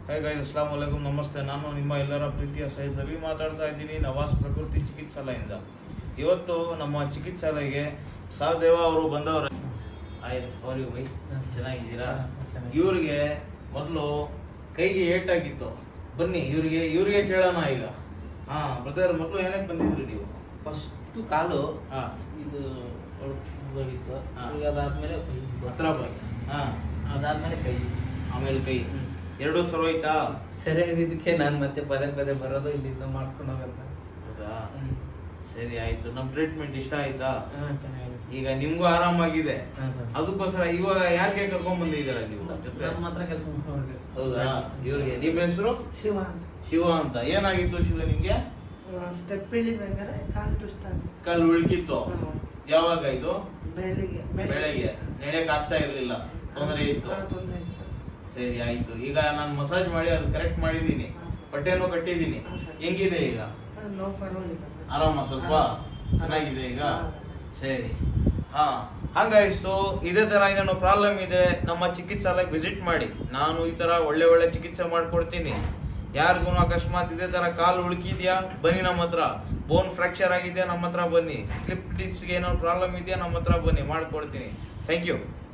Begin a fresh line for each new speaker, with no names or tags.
Hi guys, Assam ವಲೈಕುಮ್, ನಮಸ್ತೆ. ನಾನು ನಿಮ್ಮ ಎಲ್ಲರ ಪ್ರೀತಿಯ ಸೈಜ್ ರವಿ ಮಾತಾಡ್ತಾ ಇದ್ದೀನಿ, ನವಾಸ್ ಪ್ರಕೃತಿ ಚಿಕಿತ್ಸಾಲಯದಿಂದ. ಇವತ್ತು ನಮ್ಮ ಚಿಕಿತ್ಸಾಲಯಕ್ಕೆ ಸಹದೇವ ಅವರು ಬಂದವರು. ಅವ್ರಿಗೆ ಬೈ ಚೆನ್ನಾಗಿದ್ದೀರಾ? ಇವ್ರಿಗೆ ಮೊದಲು ಕೈಗೆ ಏಟಾಗಿತ್ತು. ಬನ್ನಿ ಇವ್ರಿಗೆ ಕೇಳೋಣ ಈಗ. ಬ್ರದರ್, ಮೊದಲು ಏನಕ್ಕೆ ಬಂದಿದ್ರಿ ನೀವು?
ಫಸ್ಟ್ ಕಾಲು ಇದು ಹೋಗಿತ್ತು, ಅದಾದ್ಮೇಲೆ
ಹತ್ರ ಬಂದು
ಅದಾದ್ಮೇಲೆ ಕೈ,
ಆಮೇಲೆ ಕೈ ಎರಡೂ ಸರೋಯ್ತಾ?
ಸರಿಯಾಗಿದ್ದಕ್ಕೆ ನಾನು ಮತ್ತೆ ಪದೇ ಪದೇ ಬರೋದು, ಇಲ್ಲಿಂದ ಮಾಡಿಸ್ಕೊಂಡು ಹೋಗೋದು.
ಹೌದಾ? ಸರಿ, ಆಯ್ತು. ನಮ್ ಟ್ರೀಟ್ಮೆಂಟ್ ಇಷ್ಟ ಆಯ್ತಾ?
ಚೆನ್ನಾಗಿದೆ.
ಈಗ ನಿಮ್ಗೂ ಆರಾಮಾಗಿದೆ. ಅದಕ್ಕೋಸ್ಕರ ಇವಾಗ ಯಾರಿಗೆ ಕರ್ಕೊಂಡ್ ಬಂದಿದ್ದೀರಾ ನೀವು?
ನಮ್ಮ ಹತ್ರ ಕೆಲಸ ಮಾಡೋರಿಗೆ.
ಹೌದಾ? ಇವ್ರಿಗೆ ನಿಮ್ಮ ಹೆಸರು? ಶಿವ ಅಂತ. ಏನಾಗಿತ್ತು ಶಿವ ನಿಮ್ಗೆ?
ಸ್ಟೆಪ್ ಇಳಿಬೇಕಾದ್ರೆ
ಕಾಲು ಉಳ್ಕಿತ್ತು. ಯಾವಾಗ ಇದು?
ಬೆಳಿಗ್ಗೆ
ನಡೆಯಕ್ ಆಗ್ತಾ ಇರ್ಲಿಲ್ಲ, ತೊಂದರೆ ಇತ್ತು. ಸರಿ, ಆಯ್ತು. ಈಗ ನಾನು ಮಸಾಜ್ ಮಾಡಿ ಅದು ಕರೆಕ್ಟ್ ಮಾಡಿದೀನಿ, ಬಟ್ಟೆನೂ ಕಟ್ಟಿದೀನಿ. ಹೆಂಗಿದೆ ಈಗ? ಆರಾಮ? ಸ್ವಲ್ಪ ಚೆನ್ನಾಗಿದೆ ಈಗ? ಸರಿ. ಹಂಗಾಯ್ತು. ಇದೇ ತರ ಏನೇನೋ ಪ್ರಾಬ್ಲಮ್ ಇದೆ, ನಮ್ಮ ಚಿಕಿತ್ಸಾಲಯಕ್ಕೆ ವಿಸಿಟ್ ಮಾಡಿ. ನಾನು ಈ ತರ ಒಳ್ಳೆ ಚಿಕಿತ್ಸೆ ಮಾಡ್ಕೊಡ್ತೀನಿ. ಯಾರಿಗೂ ಅಕಸ್ಮಾತ್ ಇದೇ ತರ ಕಾಲು ಉಳುಕಿದ್ಯಾ, ಬನ್ನಿ ನಮ್ಮ ಹತ್ರ. ಬೋನ್ ಫ್ರಾಕ್ಚರ್ ಆಗಿದೆಯಾ, ನಮ್ಮ ಹತ್ರ ಬನ್ನಿ. ಸ್ಲಿಪ್ ಡಿಸ್ಕ್ಗೆ ಏನೋ ಪ್ರಾಬ್ಲಮ್ ಇದೆಯಾ, ನಮ್ಮ ಹತ್ರ ಬನ್ನಿ, ಮಾಡ್ಕೊಡ್ತೀನಿ. Thank you.